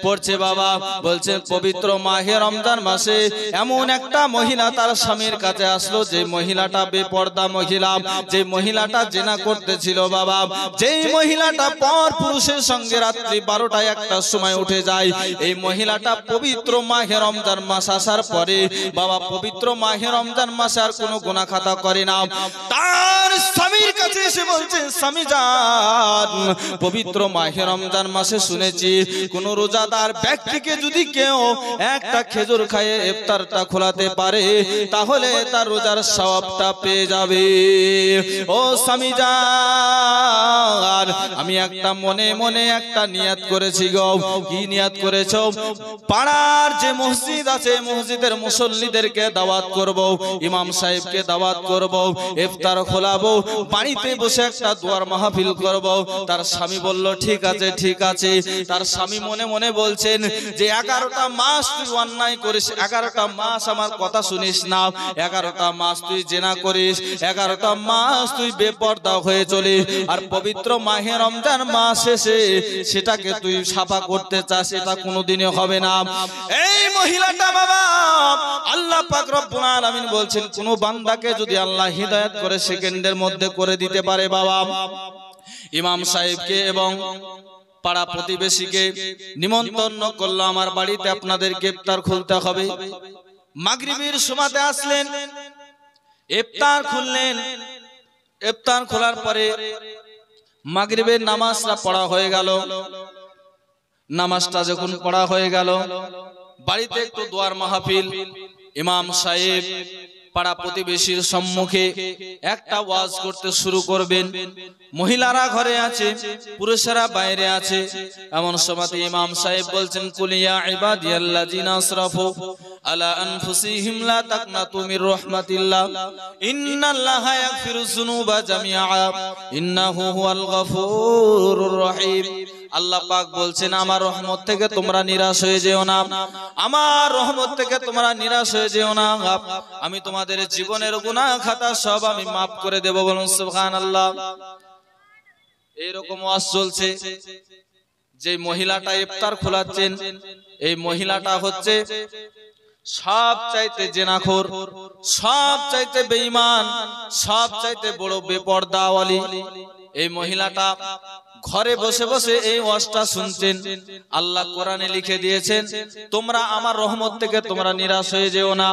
পড়ছে বাবা, বলছেন পবিত্র মাহে রমজান মাসে এমন একটা মহিলা তার স্বামীর কাছে আসলো, যে মহিলাটা বেপর্দা মহিলা, যে মহিলাটা জেনা করতেছিল বাবা, যেই মহিলাটা পর পুরুষের সঙ্গে রাত্রি 12টায় 1টার সময় উঠে যায়। এই মহিলাটা পবিত্র মাহে রমজান মাস আসার পরে বাবা, পবিত্র মাহে রমজান মাসে আর কোনো গুনাহ খাতা করে না। তার স্বামীর কাছে এসে বলছে, স্বামী জান, পবিত্র মাহে রমজান মাসে শুনেছি কোন রোজাদার ব্যক্তিকে যদি কেউ একটা খেজুর খাইয়ে ইফতারটা খোলাতে পারে তাহলে তার রোজার সওয়াবটা পেয়ে যাবে। ও স্বামী জান, আমি একটা মনে মনে একটা নিয়াত করেছি গো। কি নিয়াত করেছো? পাড়ার যে মসজিদ আছে মসজিদের মুসল্লিদেরকে দাওয়াত করব, ইমাম সাহেবকে দাওয়াত করব, ইফতার খোলাবো, বাড়িতে বসে একটা দোয়ার মাহফিল করব। তার স্বামী বলল ঠিক আছে ঠিক আছে। তার স্বামী মনে মনে বলছেন যে 11টা মাস তুই অন্যায় করিস, 11টা মাস আমার কথা শুনিস না, 11টা মাস তুই জেনা করিস, 11টা মাস তুই বেপর্দা হয়ে চলিস, আর পবিত্র মাহে রমজান মাস এসে সেটাকে তুই সাফা করতে চাস, এটা কোনোদিনই হবে না। এই মহিলাটা বাবা, আল্লাহ পাক রব্বুল আলামিন বলছেন কোন বান্দাকে যদি আল্লাহ হিদায়াত করে সেকেন্ডের মধ্যে করে দিতে পারে বাবা, ইমাম সাহেবকে এবং পাড়া প্রতিবেশীকে নিমন্ত্রণ করলো আমার বাড়িতে আপনাদেরকে ইফতার খুলতে হবে। মাগরিবের সময়তে আসলেন, ইফতার খুললেন। ইফতার খোলার পরে মাগরিবের নামাজটা পড়া হয়ে গেল। নামাজটা যখন পড়া হয়ে গেল, বাড়িতে একটু দোয়ার মাহফিল, ইমাম সাহেব পাড়া প্রতিবেশীর সম্মুখে একটা ওয়াজ করতে শুরু করবেন। মহিলারা ঘরে আছে, পুরুষেরা বাইরে আছে। এমন সময় ইমাম সাহেব বলছেন, কুলিয়া ইবাদিয়াল্লাযিনা আসরাফু আলা আনফুসিহিম লা তাকনাতু মির রাহমাতিল্লাহ ইন্নাল্লাহা ইয়াগফিরুয যুনুবা জামিআ ইন্নাহু হুয়াল গফুরুর রহিম। আল্লাহ পাক বলছেন আমার রহমত থেকে তোমরা নিরাশ হয়ে যেও না, আমার রহমত থেকে তোমরা নিরাশ হয়ে যেও না, আমি তোমাদের জীবনের গুনাহ খাতা সব আমি maaf করে দেব। বলুন সুবহানাল্লাহ। এরকম ওয়াজ চলছে। যে মহিলাটা ইফতার খোলাচ্ছেন, এই মহিলাটা হচ্ছে সব চাইতে জেনাখোর, সব চাইতে বেঈমান, সব চাইতে বড় বেপরদাওয়ালি। এই মহিলাটা ঘরে বসে বসে এই ওয়াজটা শুনছেন। আল্লাহ কোরআনে লিখে দিয়েছেন তোমরা আমার রহমত থেকে তোমরা নিরাশ হয়ে যেও না।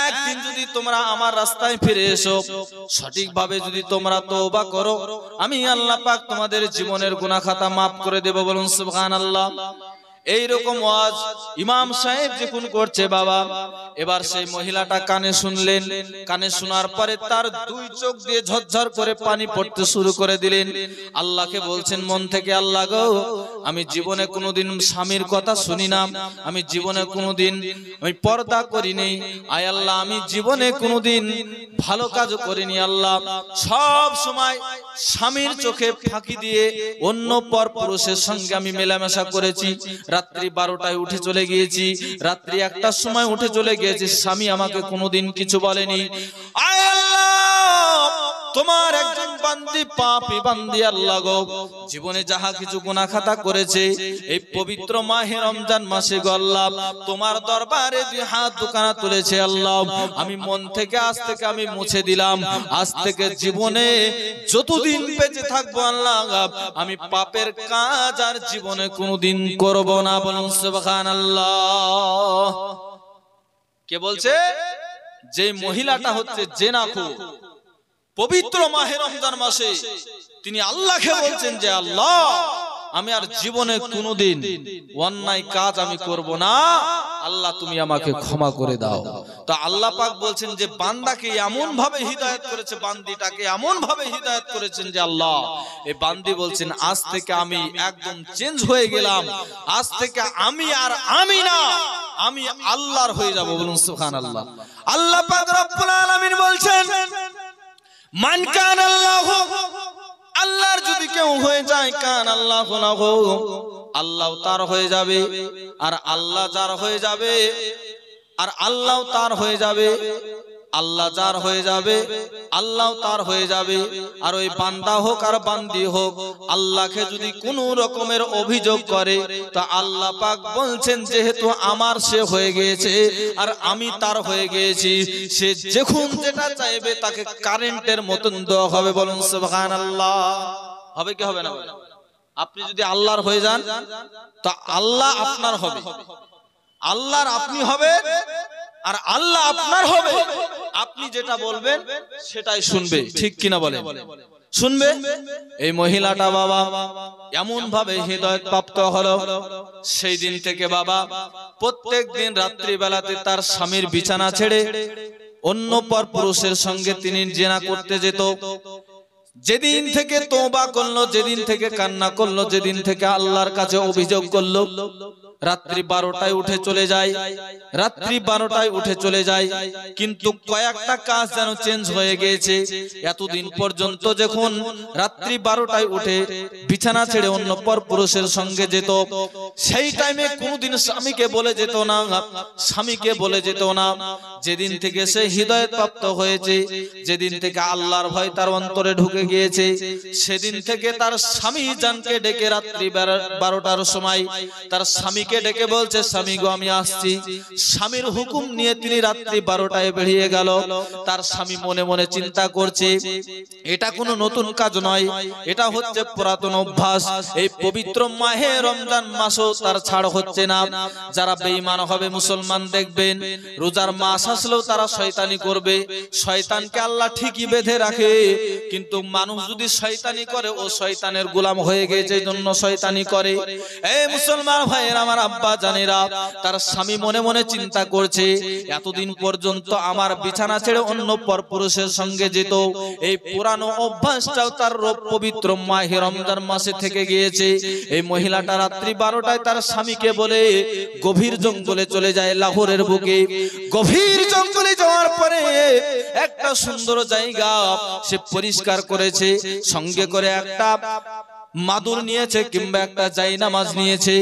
একদিন যদি তোমরা আমার রাস্তায় ফিরে এসো, সঠিকভাবে যদি তোমরা তওবা করো, আমি আল্লাহ পাক তোমাদের জীবনের গুনাহ খাতা maaf করে দেব। বলুন সুবহানাল্লাহ। এইরকম ওয়াজ ইমাম সাহেব যখন করছে বাবা, এবার সেই মহিলাটা কানে শুনলেন। কানে শোনার পরে তার দুই চোখ দিয়ে ঝরঝর করে পানি পড়তে শুরু করে দিলেন। আল্লাহকে বলছেন মন থেকে, আল্লাহ গো, আমি জীবনে কোনোদিন স্বামীর কথা শুনি না, আমি জীবনে কোনোদিন আমি পর্দা করিনি, আয় আল্লাহ আমি জীবনে কোনোদিন ভালো কাজ করিনি। আল্লাহ সব সময় স্বামীর চোখে ফাঁকি দিয়ে অন্য পর পুরুষের সঙ্গে আমি মেলামেশা করেছি। রাত্রি 12টায় উঠে চলে গিয়েছি, রাত্রি 1টার সময় উঠে চলে গিয়েছি, স্বামী আমাকে কোনোদিন কিছু বলেনি। আয় আল্লাহ, তোমার একজন বান্দি পাপী বান্দি আল্লাহ গো, জীবনে যাহা কিছু গুনাহ খাতা করেছে এই পবিত্র মাহে রমজান মাসে গো আল্লাহ, তোমার দরবারে দুই হাত দুখানা তুলেছে আল্লাহ, আমি মন থেকে আজ থেকে আমি মুছে দিলাম। আজ থেকে জীবনে যতদিন বেঁচে থাকবো আল্লাহ, আমি পাপের কাজ আর জীবনে কোনোদিন করব না। বলুন সুবহানাল্লাহ। কে বলছে? যে মহিলাটা হচ্ছে জেনাখোর। পবিত্র মাহে রমজান মাসে তিনি আল্লাহকে বলছেন যে আল্লাহ আমি আর জীবনে কোনোদিন অন্যায় কাজ আমি করব না, আল্লাহ তুমি আমাকে ক্ষমা করে দাও। তো আল্লাহ পাক বলছেন যে বান্দাকে এমন ভাবে হিদায়াত করেছে, বান্দিটাকে এমন ভাবে হিদায়াত করেছেন যে আল্লাহ এই বান্দি বলছেন আজ থেকে আমি একদম চেঞ্জ হয়ে গেলাম, আজ থেকে আমি আর আমি না, আমি আল্লাহর হয়ে যাব। বলুন সুবহানাল্লাহ। আল্লাহ পাক রব্বুল আলামিন বলছেন মান কান আল্লাহু, আল্লাহর যদি কেউ হয়ে যায়, কান আল্লাহু লাহু, আল্লাহ তার হয়ে যাবে, আর আল্লাহ যার হয়ে যাবে, আর আল্লাহ তার হয়ে যাবে। আল্লাহ যার হয়ে যাবে আল্লাহ তার হয়ে যাবে। আর ওই বান্দা হোক আর বান্দি হোক, আল্লাহকে যদি কোনো রকমের অভিযোগ করে তা আল্লাহ পাক বলছেন যেহেতু আমার সে হয়ে গিয়েছে আর আমি তার হয়ে গিয়েছি, সে যখন যেটা চাইবে তাকে কারেন্টের মতন দেওয়া হবে। বলুন সুবহানাল্লাহ। হবে কি হবে না? আপনি যদি আল্লাহর হয়ে যান তা আল্লাহ আপনার হবে, আল্লাহর আপনি হবে আর আল্লাহ আপনার হবে। আপনি যেটা বলবেন সেটাই শুনবে, ঠিক কিনা বলেন? শুনবে। এই মহিলাটা বাবা এমন ভাবে হৃদয় প্রাপ্ত হলো, সেই দিন থেকে বাবা প্রত্যেক দিন রাত্রি বেলাতে তার স্বামীর বিছানা ছেড়ে অন্য পর পুরুষের সঙ্গে তিনি জিনা করতে যেত। যেদিন থেকে তওবা করলো, যেদিন থেকে কান্না করলো, যেদিন থেকে আল্লাহর কাছে অভিযোগ করলো, রাত্রি 12টায় উঠে চলে যায়, রাত্রি 12টায় উঠে চলে যায়। কিন্তু কয়েকটা কাজ যেন চেঞ্জ হয়ে গিয়েছে। এতদিন পর্যন্ত যখন রাত্রি 12টায় উঠে বিছানা ছেড়ে অন্য পর পুরুষের সঙ্গে যেত, সেই টাইমে কোনোদিন স্বামীকে বলে যেত না, স্বামীকে বলে যেত না। যেদিন থেকে সে হৃদয়ত প্রাপ্ত হয়েছে, যেদিন থেকে আল্লাহর ভয় তার অন্তরে ঢুকে গিয়েছে, সেদিন থেকে তার স্বামী জানকে ডেকে রাত্রি 12টার সময় তার স্বামী ডেকে বলছে, স্বামী গো আমি আসছি। স্বামীর হুকুম নিয়ে তিনি রাত্রি 12টায় বেরিয়ে গেল। তার স্বামী মনে মনে চিন্তা করছে এটা কোনো নতুন কাজ নয়, এটা হচ্ছে পুরাতন অভ্যাস। এই পবিত্র মাহে রমজান মাসও তার ছাড় হচ্ছে না। যারা বেঈমান হবে মুসলমান দেখবেন রোজার মাস আসলেও তারা শয়তানি করবে। শয়তানকে আল্লাহ ঠিকই বেঁধে রাখে, কিন্তু মানুষ যদি শয়তানি করে ও শয়তানের গোলাম হয়ে গেছে, এই জন্য শয়তানি করে। এই মুসলমান ভাইয়েরা আমার আব্বা জানেরা, তার স্বামী মনে মনে চিন্তা করছে এতদিন পর্যন্ত আমার বিছানা ছেড়ে অন্য পর পুরুষের সঙ্গে যেত, এই পুরানো অভ্যাসটাও তার পবিত্র মাহে রমজান মাসে থেকে গিয়েছে। এই মহিলাটা রাত্রি 12টায় তার স্বামীকে বলে গভীর জঙ্গলে চলে যায়, লাহোরের বুকে। গভীর জঙ্গলে যাওয়ার পরে একটা সুন্দর জায়গা সে পরিষ্কার করেছে, সঙ্গে করে একটা মাদুর নিয়েছে কিংবা একটা জায়নামাজ নিয়েছে।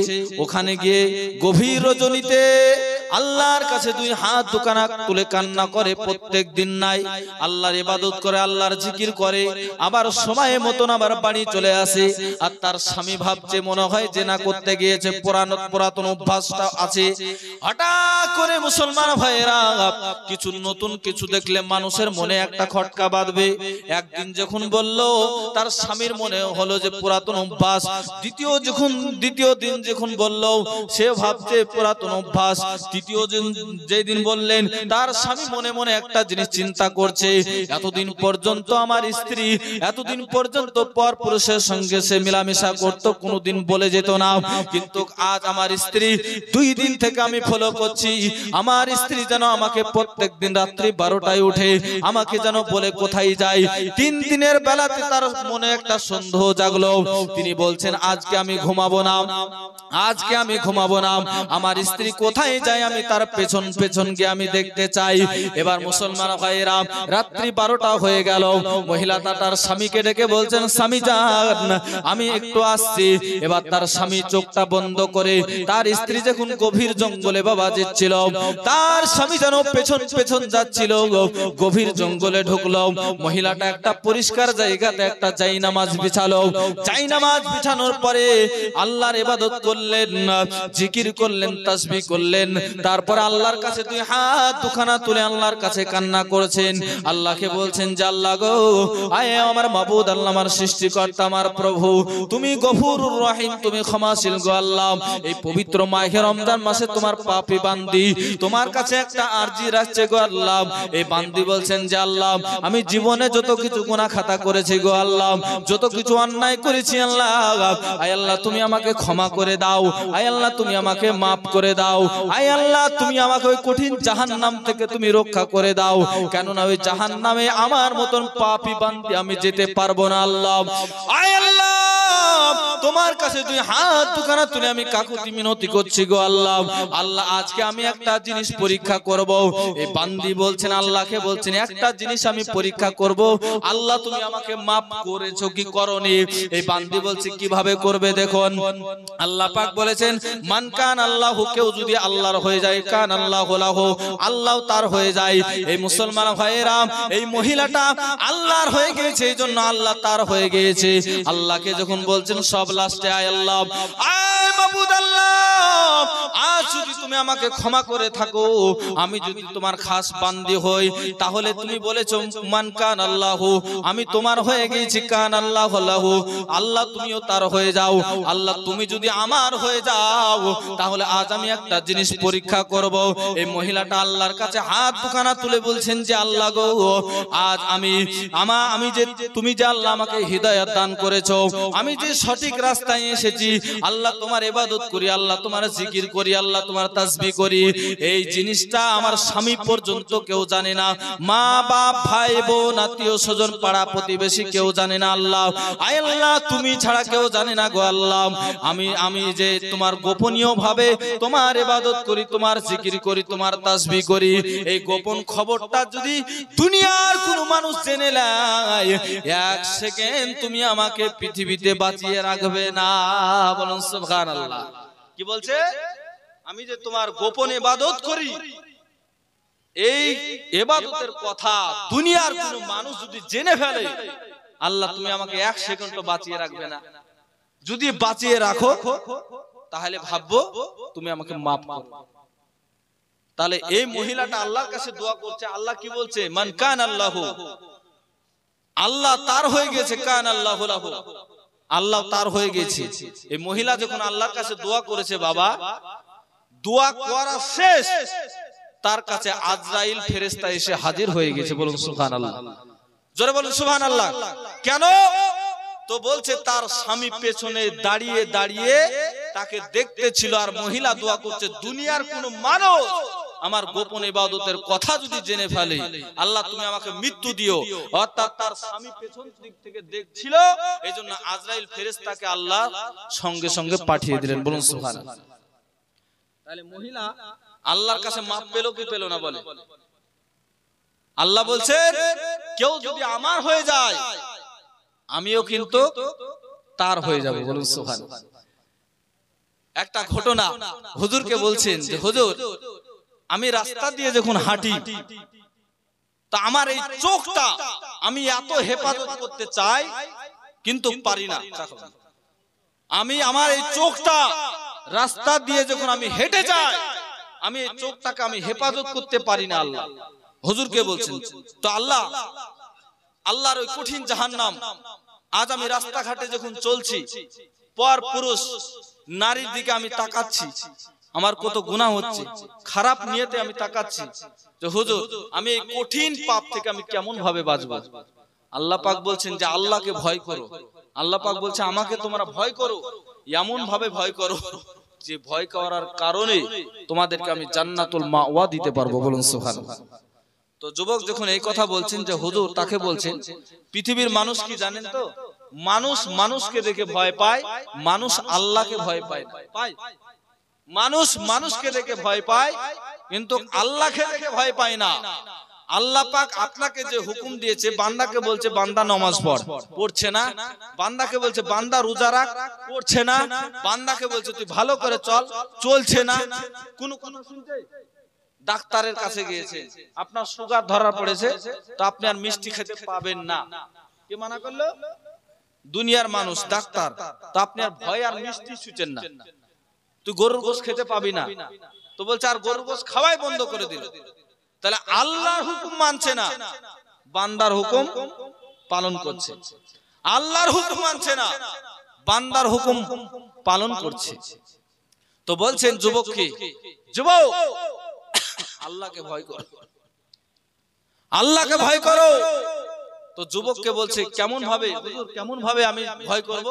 ওখানে গিয়ে গভীর রজনীতে আল্লাহর কাছে দুই হাত দুখানা তুলে কান্না করে। প্রত্যেক দিন নাই আল্লাহর ইবাদত করে, আল্লাহর জিকির করে, আবার সময় মতন আবার বাড়ি চলে আসে। আর তার স্বামী ভাবছে মনে হয় জেনা করতে গিয়েছে, পুরাতন অভ্যাসটা আছে। হঠাৎ করে মুসলমান ভাইয়েরা কিছু নতুন কিছু দেখলে মানুষের মনে একটা খটকা বাঁধবে। একদিন যখন বলল তার স্বামীর মনে হলো যে পুরাতন অভ্যাস, দ্বিতীয় দিন যখন বলল সে ভাবছে পুরাতন অভ্যাস, তৃতীয় দিন যেদিন বললেন তার স্বামী মনে মনে একটা জিনিস চিন্তা করছে, এতদিন পর্যন্ত আমার স্ত্রী এতদিন পর্যন্ত পর পুরুষের সঙ্গে সে মিলামেশা করত, কোনোদিন বলে যেত না, কিন্তু আজ আমার স্ত্রী 2 দিন থেকে আমি ফলো করছি, আমার স্ত্রী যেন আমাকে প্রত্যেক দিন রাত্রি 12টায় উঠে আমাকে যেন বলে কোথায় যায়। 3 দিনের বেলাতে তার মনে একটা সন্দেহ জাগলো। তিনি বলছেন আজকে আমি ঘুমাবো না, আজকে আমি ঘুমাবো না, আমার স্ত্রী কোথায় যায় আমি তার পেছন পেছন গিয়ে আমি দেখতে চাই। এবার মুসলমান ভাইয়েরা রাত্রি 12টা হয়ে গেল। মহিলাটা তার স্বামীকে ডেকে বলছেন স্বামী যান আমি একটু আসছি। এবার তার স্বামী চোখটা বন্ধ করে তার স্ত্রী যখন গভীর জঙ্গলে বাবা যাচ্ছিল, তার স্বামী যেন পেছন পেছন যাচ্ছিল, গভীর জঙ্গলে ঢুকলো। মহিলাটা একটা পরিষ্কার জায়গাতে একটা জায়নামাজ বিছালো। জায়নামাজ বিছানোর পরে আল্লাহর ইবাদত করলেন, জিকির করলেন, তাসবিহ করলেন। তারপর আল্লাহর কাছে 2 হাত দুখানা তুলে আল্লাহর কাছে কান্না করেছেন। আল্লাহকে বলছেন যে আল্লাহ গো, আয় আমার মাবুদ, আল্লাহ আমার সৃষ্টিকর্তা, আমার প্রভু, তুমি গফুরুর রহিম, তুমি ক্ষমাশীল গো আল্লাহ। এই পবিত্র মাহে রমজান মাসে তোমার পাপী বান্দি তোমার কাছে একটা আরজি রাখছে গো আল্লাহ। এই বান্দি বলছেন যে আল্লাহ আমি জীবনে যত কিছু গুনাহ খাতা করেছি গো আল্লাহ, যত কিছু অন্যায় করেছি আল্লাহ, আয় আল্লাহ তুমি আমাকে ক্ষমা করে দাও, আয় আল্লাহ তুমি আমাকে মাফ করে দাও, আয় আল্লাহ তুমি আমাকে ওই কঠিন জাহান্নাম থেকে তুমি রক্ষা করে দাও, কেননা ওই জাহান্নামে আমার মতন পাপী বান্দি আমি যেতে পারবো না আল্লাহ। আয় আল্লাহ তোমার কাছে দুই হাত দুখানা তুলে আমি কাকুতি মিনতি করছি গো আল্লাহ। আল্লাহ আজকে আমি একটা জিনিস পরীক্ষা করব। এই বান্দি বলছেন, আল্লাহকে বলছেন একটা জিনিস আমি পরীক্ষা করব, আল্লাহ তুমি আমাকে মাফ করেছো কি করনি? এই বান্দি বলছে কিভাবে করবে দেখুন। আল্লাহ পাক বলেছেন মান কান আল্লাহু, কেউ যদি আল্লাহর হয়ে যায় কান আল্লাহু লাহু, আল্লাহ তার হয়ে যায়। এই মুসলমান ভাইয়েরা, এই মহিলাটা আল্লাহর হয়ে গিয়েছে, এইজন্য আল্লাহ তার হয়ে গিয়েছে। আল্লাহকে যখন বলছেন সব লাস্টে আয় আল্লাহ, আয় মাবুদ আল্লাহ, আজ যদি তুমি আমাকে ক্ষমা করে থাকো, আমি যদি তোমার খাস বান্দি হই, তাহলে তুমি বলেছো মান কান আল্লাহু, আমি তোমার হয়ে গিয়েছি, কান আল্লাহু লাহু, আল্লাহ তুমিও তার হয়ে যাও। আল্লাহ তুমি যদি আমার হয়ে যাও, তাহলে আজ আমি একটা জিনিস পরীক্ষা করব। এই মহিলাটা আল্লাহর কাছে হাত দুখানা তুলে বলছেন যে আল্লাহ গো, আজ আমি যে তুমি যে আল্লাহ আমাকে হিদায়াত দান করেছো, আমি যে সঠিক রাস্তায় এসেছি, আল্লাহ তোমার ইবাদত করি, আল্লাহ তোমার জিকির করি, আল্লাহ তোমার তাসবিহ করি, এই জিনিসটা আমার স্বামী পর্যন্ত কেউ জানে না, মা বাপ ভাই বোন আত্মীয় স্বজন পাড়া প্রতিবেশী কেউ জানে না। আল্লাহ আয় আল্লাহ তুমি ছাড়া কেউ জানে না গো আল্লাহ, আমি যে তোমার গোপনীয় ভাবে তোমার ইবাদত করি, তোমার জিকির করি, তোমার তাসবিহ করি, এই গোপন খবরটা যদি দুনিয়ার কোনো মানুষ জেনে নেয়, এক সেকেন্ড তুমি আমাকে পৃথিবীতে বাঁচিয়ে রাখবে না। বলুন সুবহানাল্লাহ। কি বলছে? আমি যে তোমার গোপন ইবাদত করি, এই ইবাদতের কথা দুনিয়ার কোনো মানুষ যদি জেনে ফেলে, আল্লাহ তুমি আমাকে এক সেকেন্ডও বাঁচিয়ে রাখবে না। যদি বাঁচিয়ে রাখো তাহলে ভাববো তুমি আমাকে মাফ করো। তাহলে এই মহিলাটা আল্লাহর কাছে দোয়া করছে। আল্লাহ কি বলছে? মান কান আল্লাহু, আল্লাহ তার হয়ে গেছে, কান আল্লাহু লাহু, আল্লাহ তার হয়ে গেছে। এই মহিলা যখন আল্লাহর কাছে দোয়া করেছে, বাবা দোয়া করা শেষ, তার কাছে আজরাইল ফেরেশতা এসে হাজির হয়ে গেছে। বলুন সুবহানাল্লাহ, জোরে বলুন সুবহানাল্লাহ। কেন? তো বলছে তার স্বামী পেছনে দাঁড়িয়ে দাঁড়িয়ে তাকে দেখতে ছিল, আর মহিলা দোয়া করছে দুনিয়ার কোন মানুষ আমার গোপন ইবাদতের কথা যদি জেনে ফেলে, আল্লাহ তুমি আমাকে মৃত্যু দিও। অর্থাৎ তার স্বামী পেছন দিক থেকে দেখছিল, এইজন্য আজরাইল ফেরেশতাকে আল্লাহ সঙ্গে সঙ্গে পাঠিয়ে দিলেন। বলুন সুবহানাল্লাহ। তাহলে মহিলা আল্লাহর কাছে মাপ পেল কি পেল না? বলে আল্লাহ বলছেন কেউ যদি আমার হয়ে যায়, আমিও কিন্তু তার হয়ে যাব। বলুন সুবহানাল্লাহ। একটা ঘটনা হুজুরকে বলছেন যে হুজুর, আমি রাস্তা দিয়ে যখন হাঁটি, তা আমার এই চোখটা আমি এত হেফাজত করতে চাই কিন্তু পারি না। আমার এই চোখটা রাস্তা দিয়ে যখন আমি হেঁটে যাই, আমি এই চোখটাকে আমি হেফাজত করতে পারি না। আল্লাহ হুজুরকে বলছেন। তো আল্লাহর ওই কঠিন জাহান্নাম, আজ আমি রাস্তাঘাটে যখন চলছি, পর পুরুষ নারীর দিকে আমি তাকাচ্ছি, আমার কত গুনাহ হচ্ছে, খারাপ নিয়তে আমি তাকাচ্ছি যে হুজুর আমি এই কঠিন পাপ থেকে আমি কেমন ভাবে বাঁচবো? আল্লাহ পাক বলছেন যে আল্লাহকে ভয় করো। আল্লাহ পাক বলছে আমাকে তোমরা ভয় করো, এমন ভাবে ভয় করো যে ভয় করার কারণে তোমাদেরকে আমি জান্নাতুল মাওয়া দিতে পারবো। বলুন সুবহানাল্লাহ। তো যুবক যখন এই কথা বলছেন যে হুজুর, তাকে বলছেন পৃথিবীর মানুষ কি জানেন তো? মানুষ মানুষকে দেখে ভয় পায়, মানুষ আল্লাহকে ভয় পায় না। মানুষ মানুষকে দেখে ভয় পায়, কিন্তু আল্লাহকে দেখে ভয় পায় না। আল্লাহ পাক আপনাকে যে হুকুম দিয়েছে, বান্দাকে বলছে বান্দা নামাজ পড়, পড়ছে না। বান্দাকে বলছে বান্দা রোজা রাখ, পড়ছে না। বান্দাকে বলছে তুই ভালো করে চল, চলছে না। কোন কথা শুনতে ডাক্তারের কাছে গিয়েছে, আপনার সুগার ধরা পড়েছে, তো আপনি আর মিষ্টি খেতে পাবেন না। কে মানা করলো? দুনিয়ার মানুষ, ডাক্তার। তো আপনি আর ভয় আর মিষ্টি ছুঁচেন না, তুই গরুর গোশত খেতে পাবি না। তো বলছে আর গরুর গোশত খাওয়াই বন্ধ করে দিল। তাহলে আল্লাহর হুকুম মানছে না, বান্দার হুকুম পালন করছে। আল্লাহর হুকুম মানছে না, বান্দার হুকুম পালন করছে। তো বলছেন যুবককে, যুবক আল্লাহকে ভয় করো, আল্লাহকে ভয় করো। তো যুবককে বলছে কেমন ভাবে হুজুর, কেমন ভাবে আমি ভয় করব?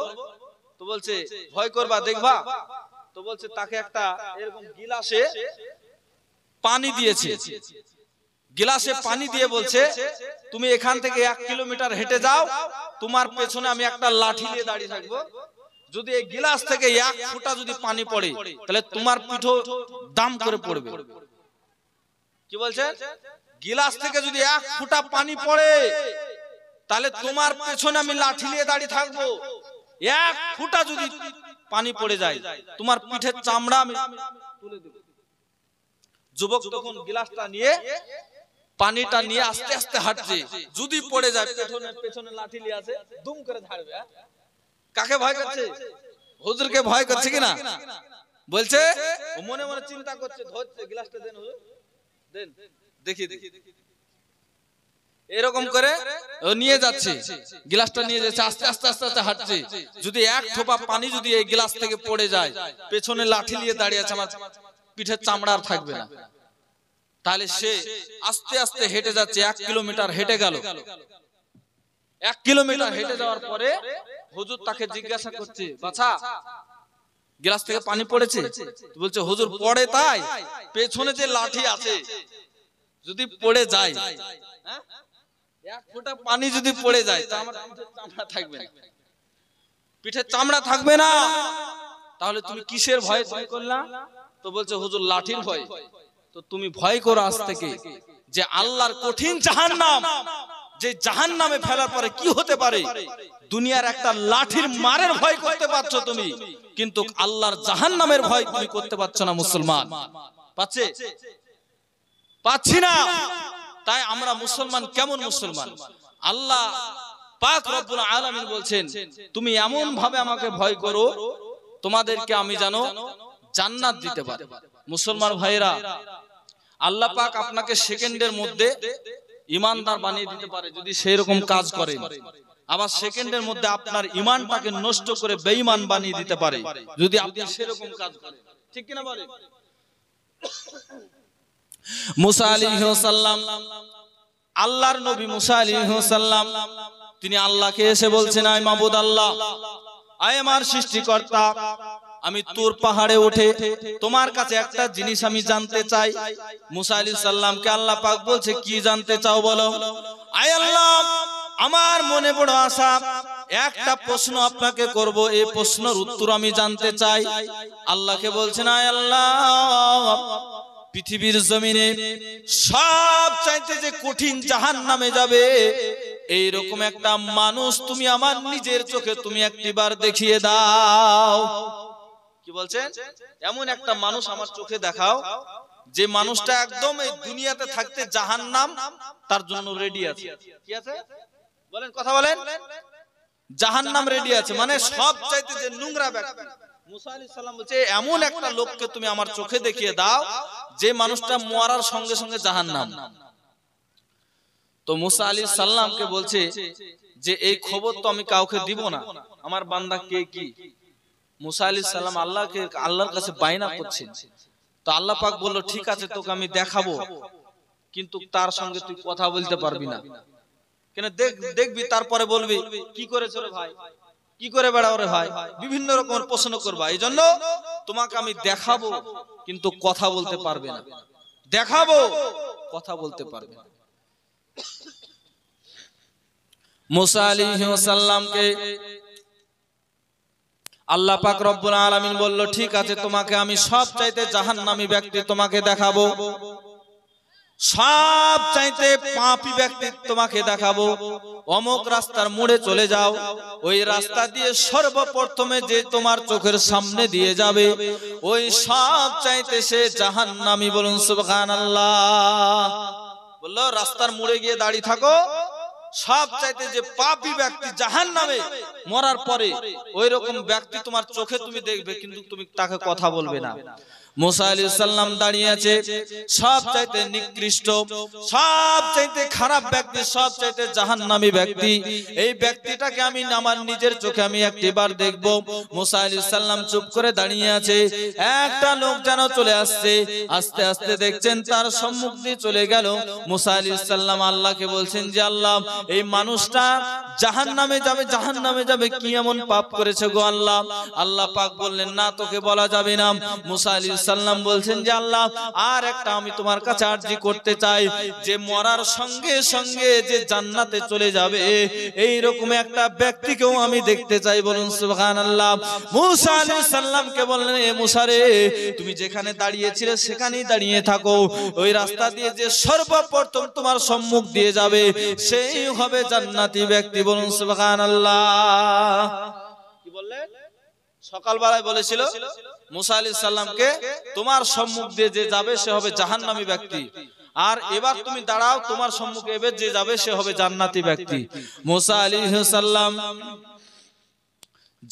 তো বলছে ভয় করবা দেখবা। তো বলছে তাকে একটা এরকম গিলাসে পানি দিয়েছে, গিলাসে পানি দিয়ে বলছে তুমি এখান থেকে 1 কিলোমিটার হেঁটে যাও, তোমার পেছনে আমি একটা লাঠি নিয়ে দাঁড়িয়ে থাকবো, যদি এই গিলাস থেকে এক ফোঁটা যদি পানি পড়ে তাহলে তোমার পিঠো দাম করে পড়বে। কি বলছেন? গিলাস থেকে যদি এক ফোঁটা পানি পড়ে তাহলে তোমার পেছনে আমি লাঠি নিয়ে দাঁড়িয়ে থাকবো। এক ফোঁটা যদি পানি পড়ে যায় তোমার পিঠের চামড়া আমি তুলে দেব। যুবক তখন গিলাসটা নিয়ে পানিটা নিয়ে আস্তে আস্তে হাঁটছে, যদি পড়ে যায় পেছনে লাঠি নিয়ে আছে দুম করে ধারবে। কাকে ভয় করছে? হুজুরকে ভয় করছে কিনা? বলছে ও মনে মনে চিন্তা করছে, ধরছে গিলাসটা দেন হুজুর দেন, দেখি দেখি এরকম করে ও নিয়ে যাচ্ছে, গিলাসটা নিয়ে যাচ্ছে, আস্তে আস্তে আস্তে আস্তে হাঁটছে। যদি এক ঠোপা পানি যদি এই গিলাস থেকে পড়ে যায়, পেছনে লাঠি নিয়ে দাঁড়িয়ে আছে, আমার পিঠের চামড়া আর থাকবে না। তাহলে সে আস্তে আস্তে হেঁটে যাচ্ছে, 1 কিলোমিটার হেঁটে গেল। 1 কিলোমিটার হেঁটে যাওয়ার পরে হুজুর তাকে জিজ্ঞাসা করছে, বাছা গিলাস থেকে পানি পড়েছে? বলছে হুজুর পড়ে, তাই পেছনে যে লাঠি আছে যদি পড়ে যায়, এক ফোঁটা পানি যদি পড়ে যায় তা আমার পিঠের চামড়া থাকবে না, পিঠের চামড়া থাকবে না। তাহলে তুমি কিসের ভয় তুমি করলা? তো বলছে হুজুর লাঠির ভয়। তো তুমি ভয় করো আজ থেকে যে আল্লাহর কঠিন জাহান্নাম, যে জাহান্নামে ফেলার পরে কি হতে পারে। দুনিয়ার একটা লাঠির মারের ভয় করতে পারছো তুমি, কিন্তু আল্লাহর জাহান্নামের ভয় তুমি করতে পারছো না। মুসলমান পাচ্ছে? পাচ্ছি না। তাই আমরা মুসলমান কেমন মুসলমান? আল্লাহ পাক রব্বুল আলামিন বলছেন তুমি এমন ভাবে আমাকে ভয় করো তোমাদেরকে আমি জানো জান্নাত দিতে পারি। মুসলমান ভাইরা, আল্লাহ পাক আপনাকে সেকেন্ডের মধ্যে ঈমানদার বানিয়ে দিতে পারে যদি সেই রকম কাজ করেন। আবার সেকেন্ডের মধ্যে আপনার ঈমানটাকে নষ্ট করে বেঈমান বানিয়ে দিতে পারে যদি আপনি সেরকম কাজ করেন। ঠিক কিনা বলেন? মুসা আলাইহিস সালাম, আল্লাহর নবী মুসা আলাইহিস সালাম, তিনি আল্লাহকে এসে বলছেন, আয় মাবুদ আল্লাহ, আয় আমার সৃষ্টিকর্তা, আমি তুর পাহাড়ে উঠে তোমার কাছে একটা জিনিস আমি জানতে চাই। মুসা আলাইহিস সালামকে আল্লাহ পাক বলছে, কি জানতে চাও বলো। আয় আল্লাহ, আমার মনে বড় আশা, একটা প্রশ্ন আপনাকে করব, এই প্রশ্নের উত্তর আমি জানতে চাই। আল্লাহকে বলছেন, আয় আল্লাহ, পৃথিবীর জমিনে সব চাইতে যে কঠিন জাহান্নামে যাবে এইরকম একটা মানুষ তুমি আমার নিজের চোখে তুমি একটিবার দেখিয়ে দাও। কি বলছেন? এমন একটা মানুষ আমার চোখে দেখাও যে মানুষটা একদম এই দুনিয়াতে থাকতে জাহান্নাম তার জন্য রেডি আছে। কি আছে বলেন, কথা বলেন। জাহান্নাম রেডি আছে মানে সব চাইতে যে নোংরা ব্যক্তি। মুসা আলাইহিস সালাম বলছে এমন একটা লোককে তুমি আমার চোখে দেখিয়ে দাও যে মানুষটা মরার সঙ্গে সঙ্গে জাহান্নাম। তো মুসা আলাইহিস সালামকে বলছে যে এই খবর তো আমি কাউকে দিব না, আমার বান্দা কে কি। মুসা আলাইহিস সালাম আল্লাহর কাছে বায়না করছেন। তো আল্লাহ পাক বলল, ঠিক আছে তোকে আমি দেখাবো, কিন্তু তার সঙ্গে তুই কথা বলতে পারবি না। কেন? দেখবি তারপরে বলবি কি করেছো রে ভাই, কি করে বেড়াও রে ভাই, বিভিন্ন রকমের প্রশ্ন করবা। এই জন্য তোমাকে আমি দেখাবো কিন্তু কথা বলতে পারবে না, দেখাবো কথা বলতে পারবে না। মুসা আলাইহিস সালামকে আল্লাহ পাক রব্বুল আলামিন বলল, ঠিক আছে তোমাকে আমি সব চাইতে জাহান্নামী ব্যক্তি তোমাকে দেখাবো, সব চাইতে পাপী ব্যক্তি তোমাকে দেখাবো। অমুক রাস্তার মোড়ে চলে যাও, ওই রাস্তা দিয়ে সর্বপ্রথমে যে তোমার চোখের সামনে দিয়ে যাবে ওই সব চাইতে সে জাহান্নামী। বলুন সুবহানাল্লাহ। বললো রাস্তার মোড়ে গিয়ে দাঁড়িয়ে থাকো, সব চাইতে যে পাপী ব্যক্তি জাহান্নামে মরার পরে ওই রকম ব্যক্তি তোমার চোখে তুমি দেখবে, কিন্তু তুমি তাকে কথা বলবে না। মুসা আলাইহিস সালাম দাঁড়িয়ে আছে, সব চাইতে নিকৃষ্ট, সব চাইতে খারাপ ব্যক্তি, সব চাইতে জাহান্নামী ব্যক্তি। এই ব্যক্তিটাকে আমি আমার নিজের চোখে আমি একবার দেখব। মুসা আলাইহিস সালাম চুপ করে দাঁড়িয়ে আছে। একটা লোক যেন চলে আসছে, আস্তে আস্তে দেখছেন তার সম্মুখ দিয়ে চলে গেল। মুসা আলাইহিস সালাম আল্লাহকে বলছেন যে আল্লাহ, এই মানুষটা জাহান্নামে যাবে, জাহান্নামে যাবে, কি এমন পাপ করেছে গো আল্লাহ। আল্লাহ পাক বললেন, না তোকে বলা যাবে না। মুসা আলাইহিস সাল্লাম বলছেন যে আল্লাহ আর একটা আমি তোমার কাছে আরজি করতে চাই, যে মরার সঙ্গে সঙ্গে যে জান্নাতে চলে যাবে এই রকম একটা ব্যক্তিকেও আমি দেখতে চাই। বলুন সুবহানাল্লাহ। মুসা আলাইহিস সালামকে বললেন, এ মুসা রে, তুমি যেখানে দাঁড়িয়েছিলে সেখানেই দাঁড়িয়ে থাকো, ওই রাস্তা দিয়ে যে সর্বপ্রথম তোমার সম্মুখ দিয়ে যাবে সেই হবে জান্নাতি ব্যক্তি। বলুন সুবহানাল্লাহ। কি বললেন? সকালবেলায় বলেছিল মুসা আলাইহিস সালামকে, তোমার সম্মুখ দিয়ে যে যাবে সে হবে জাহান্নামী ব্যক্তি, আর এবার তুমি দাঁড়াও, তোমার সম্মুখে এবার যে যাবে সে হবে জান্নাতি ব্যক্তি। মুসা আলাইহিস সালাম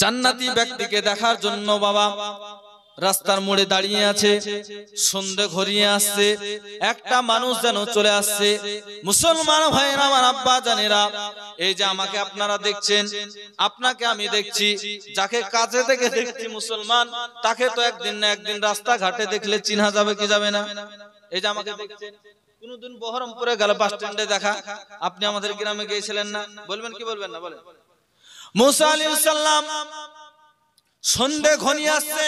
জান্নাতি ব্যক্তিকে দেখার জন্য বাবা রাস্তার মোড়ে দাঁড়িয়ে আছে। সন্ধ্যে ঘনিয়ে আসছে, একটা মানুষ যেন চলে আসছে। মুসলমান ভাইরা, আমার আব্বা জানেরা, এই যে আমাকে আপনারা দেখছেন, আপনাকে আমি দেখছি, যাকে কাছে থেকে দেখছি মুসলমান, তাকে তো একদিন না একদিন রাস্তাঘাটে দেখলে চিনা যাবে কি যাবে না? এই যে আমাকে দেখছেন, কোনদিন বহরমপুরে গেল বাস স্ট্যান্ডে দেখা, আপনি আমাদের গ্রামে গিয়েছিলেন না, বলবেন কি বলবেন না? বলেন। মুসা আলাইহিস সালাম সন্ধ্যে ঘনিয়ে আসছে,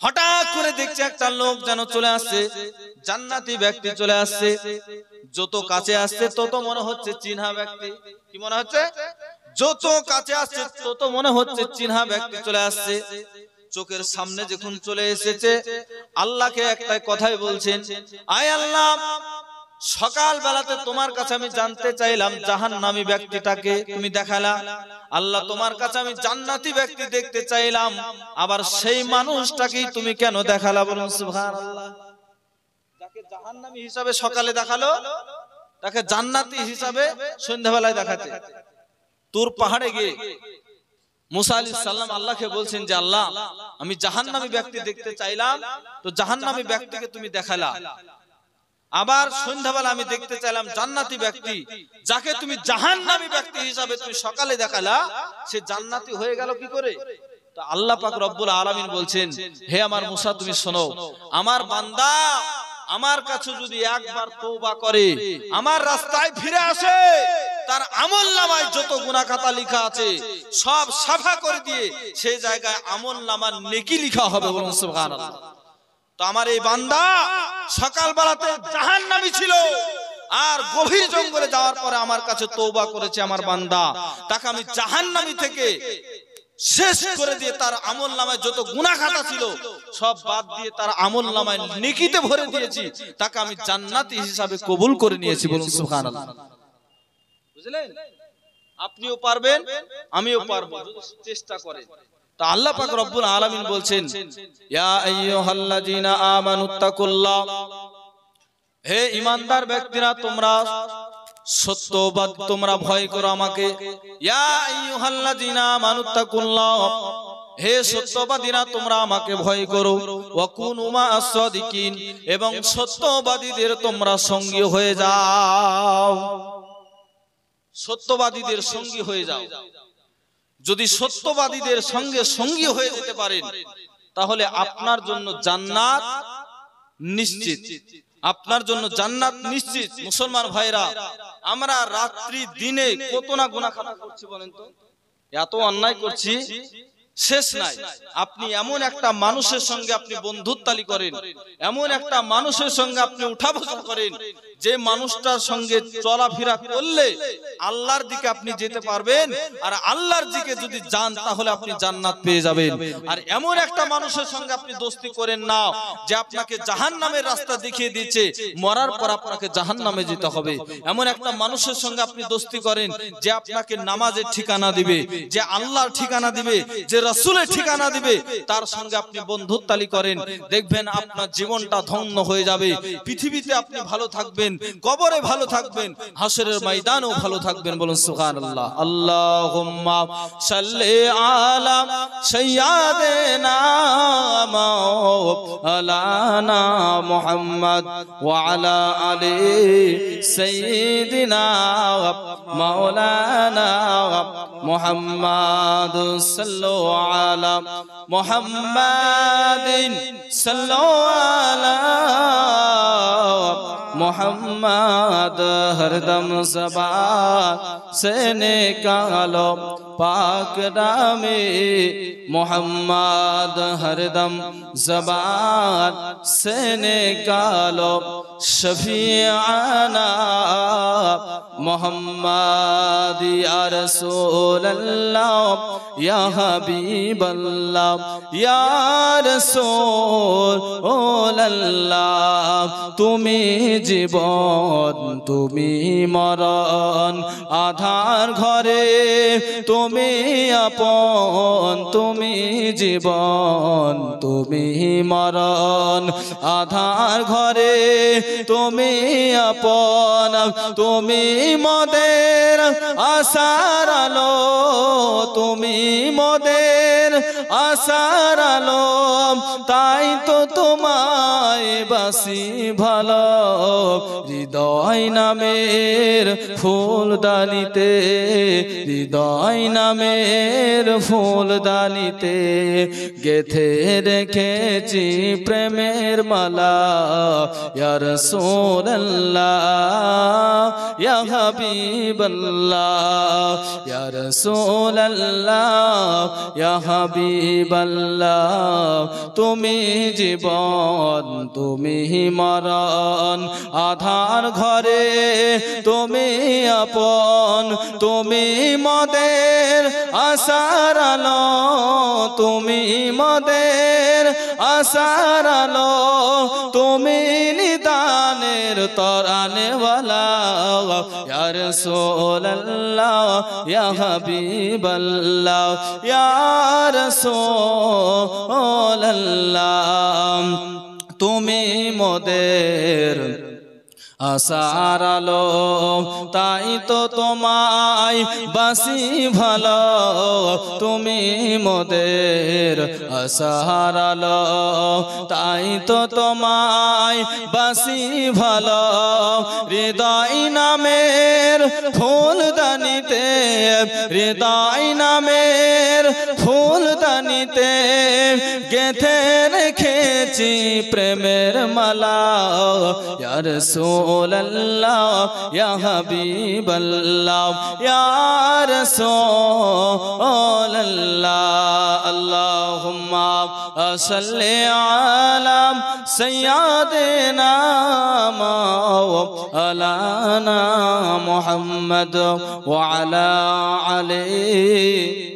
হঠাৎ করে দেখছে একটা লোক যেন চলে আসছে, জান্নাতি ব্যক্তি চলে আসছে। যত কাছে আসছে তত মনে হচ্ছে চিনহা ব্যক্তি। কি মনে হচ্ছে? যত কাছে আসছে তত মনে হচ্ছে চিনহা ব্যক্তি চলে আসছে। চোখের সামনে যখন চলে এসেছে, আল্লাহকে একটাই কথাই বলছেন, আয় আল্লাহ, সকাল বেলাতে তোমার কাছে আমি জানতে চাইলাম জাহান্নামী ব্যক্তিটাকে তুমি দেখালা, আল্লাহ তোমার কাছে আমি জান্নাতি ব্যক্তি দেখতে চাইলাম, আবার সেই মানুষটাকেই তুমি কেন দেখালা? বলুন সুবহানাল্লাহ। যাকে জাহান্নামী হিসাবে সকালে দেখালো, তাকে জান্নাতি হিসাবে সন্ধ্যাবেলায় দেখাচ্ছে। তুর পাহাড়ে গিয়ে মুসা আলাইহিস সালাম আল্লাহকে বলছেন যে আল্লাহ, আমি জাহান্নামী ব্যক্তি দেখতে চাইলাম, তো জাহান্নামী ব্যক্তিকে তুমি দেখালা, আবার সন্ধ্যাবেলা আমি দেখতে চাইলাম জান্নাতি ব্যক্তি, যাকে তুমি জাহান্নামী ব্যক্তি হিসাবে তুমি সকালে দেখালা, সে জান্নাতি হয়ে গেল কি করে? তো আল্লাহ পাক রব্বুল আলামিন বলছেন, হে আমার মুসা, তুমি শোনো, আমার বান্দা আমার কাছে যদি একবার তওবা করে, আমার রাস্তায় ফিরে আসে, তার আমলনামায় যত গুনাহ খাতা লেখা আছে সব সাফা করে দিয়ে সেই জায়গায় আমলনামার নেকি লেখা হবে। বলুন সুবহানাল্লাহ। তো আমার এই বান্দা সকালবেলাতে জাহান্নামী ছিল, আর গভীর জঙ্গলে যাওয়ার পরে আমার কাছে তওবা করেছে আমার বান্দা, তাকে আমি জাহান্নামী থেকে শেষ করে দিয়ে তার আমলনামায় যত গুনাহ খাতা ছিল সব বাদ দিয়ে তার আমলনামায় নেকিতে ভরে দিয়েছি, তাকে আমি জান্নাতি হিসাবে কবুল করে নিয়েছি। বলুন সুবহানাল্লাহ। বুঝলেন? আপনিও পারবেন, আমিও পারবো, চেষ্টা করেন। তা আল্লাহ পাক রব্বুল আলামিন বলছেন, ইয়া আইয়ুহাল্লাযীনা আমানুত্তাকুল্লাহ, হে ঈমানদার ব্যক্তিরা, তোমরা সত্যবাদ, তোমরা ভয় করো আমাকে। ইয়া আইয়ুহাল্লাযীনা আমানুত্তাকুল্লাহ, হে সত্যবাদীরা, তোমরা আমাকে ভয় করো। ওয়া কুনু মা'আস সাদিকিন, এবং সত্যবাদীদের তোমরা সঙ্গী হয়ে যাও। সত্যবাদীদের সঙ্গী হয়ে যাও। যদি সত্যবাদীদের সঙ্গে সঙ্গী হয়ে যেতে পারেন, তাহলে আপনার জন্য জান্নাত নিশ্চিত, আপনার জন্য জান্নাত নিশ্চিত। মুসলমান ভাইরা, আমরা রাত্রি দিনে কত না গুনাহ খাতা করছি বলেন তো, এত অন্যায় করছি, শেষ নাই। আপনি এমন একটা মানুষের সঙ্গে আপনি বন্ধুত্বালি করেন, এমন একটা মানুষের সঙ্গে আপনি উঠা বসা করেন, যে মানুষটার সঙ্গে চলাফেরা করলে আল্লাহর দিকে আপনি যেতে পারবেন, আর আল্লাহর দিকে যদি যান তাহলে আপনি জান্নাত পেয়ে যাবেন। আর এমন একটা মানুষের সঙ্গে আপনি দোস্তি করেন না যে আপনাকে জাহান্নামের রাস্তা দেখিয়ে দিচ্ছে, মরার পর আপনাকে জাহান্নামে যেতে হবে। এমন একটা মানুষের সঙ্গে আপনি দোস্তি করেন যে আপনাকে নামাজের ঠিকানা দিবে, যে আল্লাহর ঠিকানা দিবে, যে রাসূলের ঠিকানা দিবে, তার সঙ্গে আপনি বন্ধুত্বালি করেন, দেখবেন আপনার জীবনটা ধন্য হয়ে যাবে। পৃথিবীতে আপনি ভালো থাকবেন, কবরে ভালো থাকবেন, হাসরের ময়দানেও ভালো থাকবেন। বলুন সুবহানাল্লাহ। আল্লাহুম্মা সাল্লি আলা সাইয়্যিদিনা মাওলানা মুহাম্মদ ওয়া আলা আলি সাইয়্যিদিনা মাওলানা মুহাম্মদ সাল্লু আলা মুহাম্মাদিন সাল্লু আলা मोहम्मद हरदम ज़बान से निकालो पाक नामे मोहम्मद हरदम ज़बान से निकालो शफीआना मोहम्मद या रसूल अल्लाह या हबीब अल्लाह या रसूल अल्लाह तुमी जीवन तुमी मरण आधार घरे तुमी आपन तुमी जीवन तुमी मरण आधार घरे तुमी आपन तुमी मोदेर आशार आलो तुमी मोदेर आशार आलो ताई तो तुम्हाय बासी भालो हृदय नामेर फूलदानिते हृदय नामेर फूलदानिते गेथे रेखेछि प्रेमेर माला या रसूल अल्लाह या हबीब अल्लाह या रसूल अल्लाह या हबीब अल्लाह तुमी जीवन तुमी मरण आधार घरे तुमी आपन तुमी मोदेर आशार आलो तुमी मोदेर आशार आलो तुमी निदानेर तराने वाला या रसूल अल्लाह या हबीब अल्लाह या रसूल अल्लाह तुमी मोदेर आशार आलो ताई तो तुम्हाय बासी भालो तुमी मोदेर आशार आलो ताई तो तुम्हाय बासी भालो हृदय नामेर फूलदानिते हृदय नामेर फूलदानिते गेथे रेखेछि प्रेमेर माला या रसूल अल्लाह या हबीब अल्लाह या रसूल अल्लाह अल्लाहुम्मा सल्लि अला सय्यदिना मौलाना मुहम्मद व अला आलिहि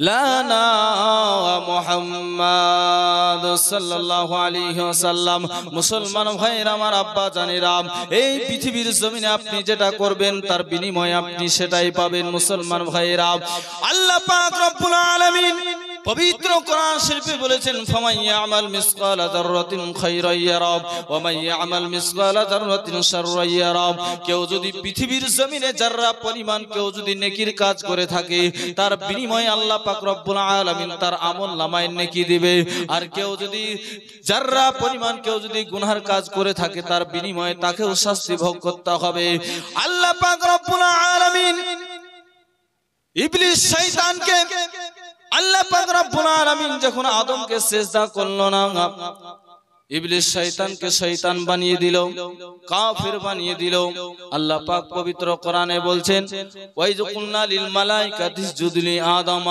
लाना मुहम्मद सल्लल्लाहु अलैहि वसल्लम मुसलमान भाईरा आमार आब्बा जानेरा এই পৃথিবীর জমিনে আপনি যেটা করবেন তার বিনিময়ে আপনি সেটাই পাবেন মুসলমান ভাইরা আল্লাহ পাক রব্বুল আলামিন পবিত্র কোরআন শরীফে বলেছেন ফামান ইয়ামাল মিসকালা যাররাতিন খায়রান ইয়ারা ওয়া মান ইয়ামাল মিসকালা যাররাতিন শাররান ইয়ারা কেউ যদি পৃথিবীর জমিনে যাররা পরিমাণ কেউ যদি নেকির কাজ করে থাকে তার বিনিময়ে আল্লাহ পাক রব্বুল আলামিন তার আমলনামায় নেকি দিবে আর কেউ যদি যাররা পরিমাণ কেউ যদি গুনাহের কাজ করে থাকে তার বিনিময়ে তাকেও শাস্তি ভোগ করতে হবে আল্লাহ পাক রব্বুল আলামিন ইবলিস শয়তানকে আল্লাহ পাক রব্বুল আলামিন যখন আদমকে সিজদা করলো না ইবলিস শয়তানকে শয়তান বানিয়ে দিল কাফির বানিয়ে দিল আল্লাহ পাক পবিত্র কোরআনে বলছেন ওয়াইজ কুলনা লিল মালাইকাতি ইসজুদু লি আদম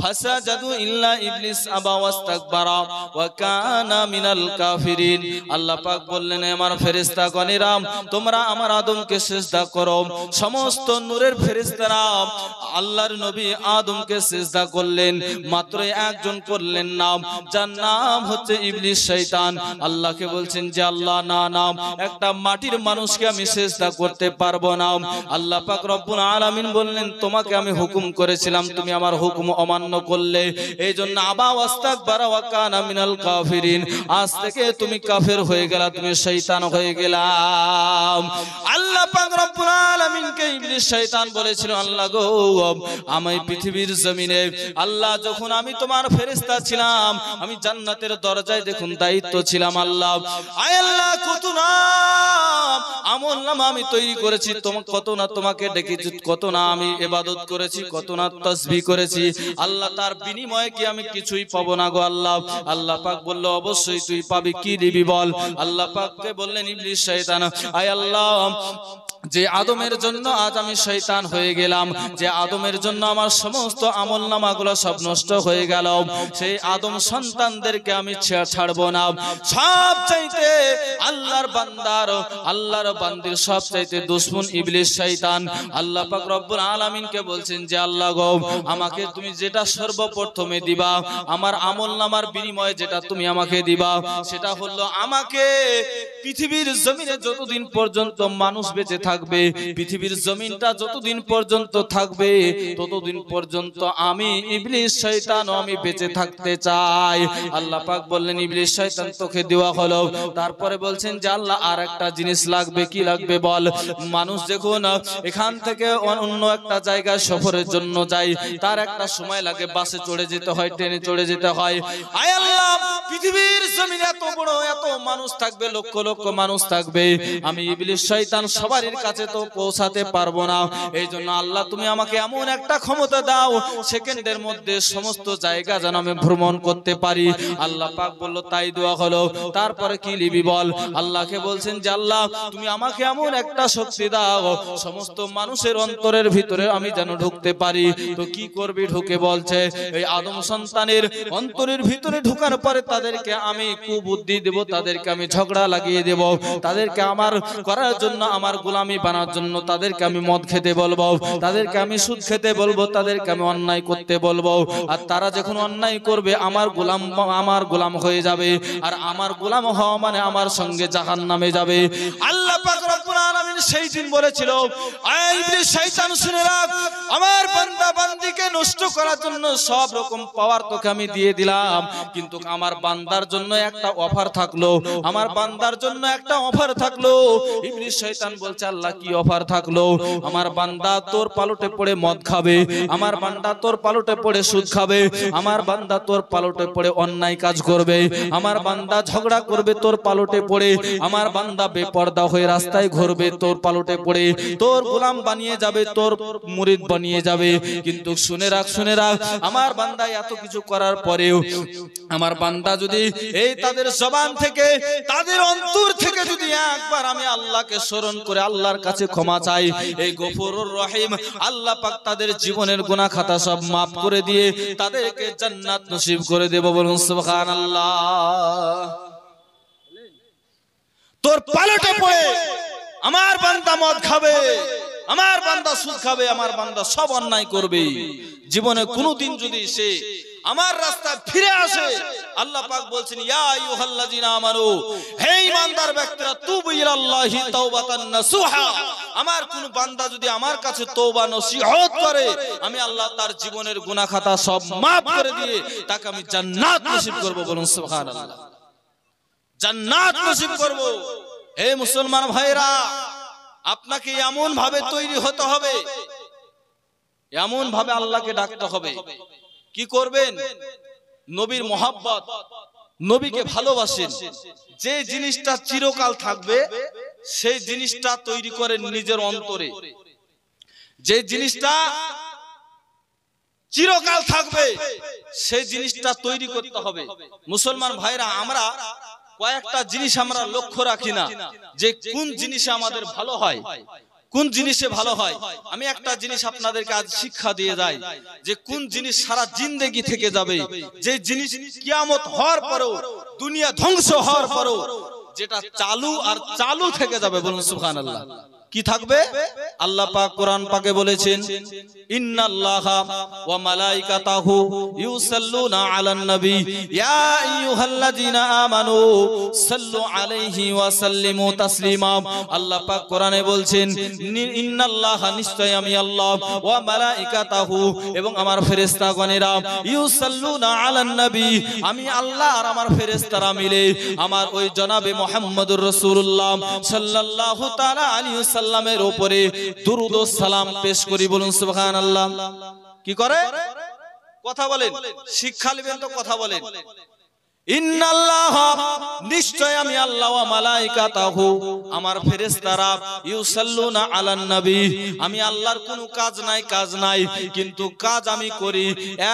ফাসাজাদু ইল্লা ইবলিস আবা ওয়াস্তাকবারা ওয়া কানা মিনাল কাফিরিন আল্লাহ পাক বললেন আমার ফেরেশতাগণেরা তোমরা আমার আদমকে সিজদা করো সমস্ত নূরের ফেরেশতারা আল্লাহর নবী আদমকে সিজদা করলেন মাত্র একজন করলেন না যার নাম হচ্ছে ইবলিস শয়তান আল্লাহ কে বলছেন যে আল্লাহ না নাম একটা মাটির মানুষকে আমি সিজদা করতে পারবো না আল্লাহ পাক রব্বুল আলামিন বললেন তোমাকে আমি হুকুম করেছিলাম তুমি আমার হুকুম অমান্য করলে এইজন্য আবা ওয়াস্তাকবারা ওয়া কানা মিনাল কাফিরিন আজ থেকে তুমি কাফের হয়ে গেলা তুমি শয়তান হয়ে গেলা আল্লাহ পাক রব্বুল আলামিনকে ইবলিস শয়তান বলেছিল আল্লাহ গো আমি পৃথিবীর জমিনে আল্লাহ যখন আমি তোমার ফেরেশতা ছিলাম আমি জান্নাতের দরজায় দেখুন দায়িত্ব ছিল করেছিলাম আল্লাহ। আয় আল্লাহ কত নাম আমল নামা আমি তৈরি করেছি, কত না তোমাকে ডেকেছি, কত না আমি ইবাদত করেছি, কত না তাসবিহ করেছি আল্লাহ, তার বিনিময়ে কি আমি কিছুই পাবো না গো আল্লাহ। আল্লাহ পাক বলল অবশ্যই তুই পাবি, কি দিবি বল। আল্লাহ পাককে বললেন ইবলিস শয়তান, আয় আল্লাহ যে আদমের জন্য আজ আমি শয়তান হয়ে গেলাম, যে আদমের জন্য আমার সমস্ত আমল নামাগুলো সব নষ্ট হয়ে গেল, সেই আদম সন্তানদেরকে আমি ছাড়বো না। সব চাইতে আল্লাহর বান্দির সব চাইতে দুশমন ইবলিস শয়তান। আল্লাহ পাক রব্বুল আলামিনকে বলছেন যে আল্লাহ গো, আমাকে তুমি যেটা সর্বপ্রথমে দিবা, আমার আমল নামার বিনিময়ে যেটা তুমি আমাকে দিবা, সেটা হলো আমাকে পৃথিবীর জমিনে যতদিন পর্যন্ত মানুষ বেঁচে থাকবে, পৃথিবীর জমিনটা যতদিন পর্যন্ত থাকবে, ততদিন পর্যন্ত আমি ইবলিস শয়তান আমি বেঁচে থাকতে চাই। আল্লাহ পাক বললেন ইবলিস শয়তান তোকে দেওয়া হলো। তারপরে বলছেন যে আল্লাহ আর একটা জিনিস লাগবে, কি লাগবে বল। মানুষ দেখুন এখান থেকে অন্য একটা জায়গায় সফরের জন্য যায়, তার একটা সময় লাগে, বাসে চড়ে যেতে হয়, ট্রেনে চড়ে যেতে হয়। আয় আল্লাহ পৃথিবীর জমিনে এত বড় এত মানুষ থাকবে, লক্ষ লক্ষ মানুষ থাকবে, আমি ইবলিস শয়তান সবার কাছে তো পৌঁছাতে পারবো না। এই জন্য আল্লাহ তুমি আমাকে এমন একটা ক্ষমতা দাও, সেকেন্ডের মধ্যে সমস্ত জায়গা যেন আমি ভ্রমণ করতে পারি। আল্লাহ পাক বলল তাই দোয়া হলো। তারপরে কি লিবি বল। আল্লাহকে বলছেন যে আল্লাহ তুমি আমাকে এমন একটা শক্তি দাও, সমস্ত মানুষের অন্তরের ভিতরে আমি যেন ঢুকতে পারি। তো কি করবি ঢুকে বলছে, এই আদম সন্তানের অন্তরের ভিতরে ঢুকার পরে তাদেরকে আমি কুবুদ্ধি দেব, তাদেরকে আমি ঝগড়া লাগিয়ে দেব, তাদেরকে আমার করার জন্য, আমার গোলামি বানার জন্য তাদেরকে আমি মদ খেতে বলবো, তাদেরকে আমি সুদ খেতে বলবো, তাদেরকে আমি অন্যায় করতে বলবো। আর তারা যখন অন্যায় করবে আমার গোলাম হয়ে যাবে, আর আমার গোলাম হওয়া মানে আমার সঙ্গে জাহান্নামে যাবে। আল্লাহ পাক রব্বুল আলামিন সেই দিন বলেছিল, আয় ইবলিস শয়তান শুনে রাখ, আমার বান্দা বান্দিকে নষ্ট করার জন্য সব রকম পাওয়ার তোকে আমি দিয়ে দিলাম, কিন্তু আমার বান্দার জন্য একটা অফার থাকলো, আমার বান্দার জন্য একটা অফার থাকলো। ইবলিস শয়তান বলছে আল্লাহ কি অফার থাকলো। আমার বান্দা তোর পালটে পড়ে মদ খাবে, আমার বান্দা তোর পালটে পড়ে সুদ খাবে, আমার বান্দা তোর পালটে পড়ে অন্যায় কাজ করবে, আমার বান্দা ঝগড়া করবে তোর পালটে পড়ে, আমার বান্দা বেপরদা হয়ে রাস্তায় ঘুরবে তোর পালটে পড়ে, তোর গোলাম বানিয়ে যাবে, তোর মুরিদ বানিয়ে যাবে। কিন্তু শুনে রাখ আমার বান্দা এত কিছু করার পরেও, আমার বান্দা যদি এই তাদের জবান থেকে তাদের অন্তর থেকে যদি একবার আমি আল্লাহকে স্মরণ করে আল্লাহর কাছে ক্ষমা চাই, এই গফুরুর রহিম আল্লাহ পাক তাদের জীবনের গুনাহ খাতা সব মাফ করে দিয়ে তাদেরকে জান্নাত নসিব করে দেব। বলুন সুবহানাল্লাহ। তোর পালটে পড়ে আমার বান্দা মদ খাবে, আমার বান্দা সুদ খাবে, আমার বান্দা সব অন্যায় করবে, জীবনে কোনোদিন যদি সে আমার রাস্তায় ফিরে আসে, আল্লাহ পাক বলছেন ইয়া আইয়ুহাল্লাযিনা আমানু, হে ঈমানদার ব্যক্তিরা, তুবু ইলাল্লাহি তাওবাতান নাসুহা, আমার কোন বান্দা যদি আমার কাছে তওবা নসিহত করে, আমি আল্লাহ তার জীবনের গুনাহ খাতা সব maaf করে দিয়ে তাকে আমি জান্নাত নসিব করব। বলুন সুবহানাল্লাহ। জান্নাত নসিব করব। হে মুসলমান ভাইরা, আপনাকে এমন ভাবে তৈরি হতে হবে, এমন ভাবে আল্লাহকে ডাকতে হবে। কি করবেন? নবীর মহব্বত, নবীকে ভালোবাসেন, যে জিনিসটা চিরকাল থাকবে সেই জিনিসটা তৈরি করেন নিজের অন্তরে, যে জিনিসটা চিরকাল থাকবে সেই জিনিসটা তৈরি করতে হবে। মুসলমান ভাইরা, আমরা কয়েকটা জিনিস আমরা লক্ষ্য রাখি না যে কোন জিনিসে আমাদের ভালো হয়, কোন জিনিসে ভালো হয়। আমি একটা জিনিস আপনাদেরকে আজ শিক্ষা দিয়ে যাই, যে কোন জিনিস সারা জিন্দেগি থেকে যাবে, যে জিনিস কিয়ামত হওয়ার পরেও, দুনিয়া ধ্বংস হওয়ার পরেও যেটা চালু আর চালু থেকে যাবে। বলুন সুবহানাল্লাহ। কি থাকবে? আল্লাহ পাক কোরআন পাকে বলেছেন ইন্নাল্লাহা ওয়া মালাইকাতাহু ইউসাল্লুনা আলান নবী ইয়া আইয়ুহাল্লাযিনা আমানু সাল্লু আলাইহি ওয়া সাল্লিমু তাসলিমা। আল্লাহ পাক কোরআনে বলছেন ইন্নাল্লাহা, নিশ্চয় আমি আল্লাহ, ওয়া মালাইকাতাহু, এবং আমার ফেরেশতাগণেরা, ইউসাল্লুনা আলান নবী, আমি আল্লাহ আর আমার ফেরেশতারা মিলে আমার ওই জনাবে মুহাম্মদুর রাসূলুল্লাহ সাল্লাল্লাহু তাআলা আলাইহি সাল্লামের উপরে দুরুদ ও সালাম পেশ করি। বলুন সুবহানাল্লাহ। কি করে? কথা বলেন, শিক্ষা নেবেন তো কথা বলেন। ইন্নাল্লাহ নিশ্চয় আমি আল্লাহ ওয়া মালাইকাতাহু আমার ফেরেশতারা ইউসাল্লুনা আলান নবী আমি আল্লাহর কোনো কাজ নাই কিন্তু কাজ আমি করি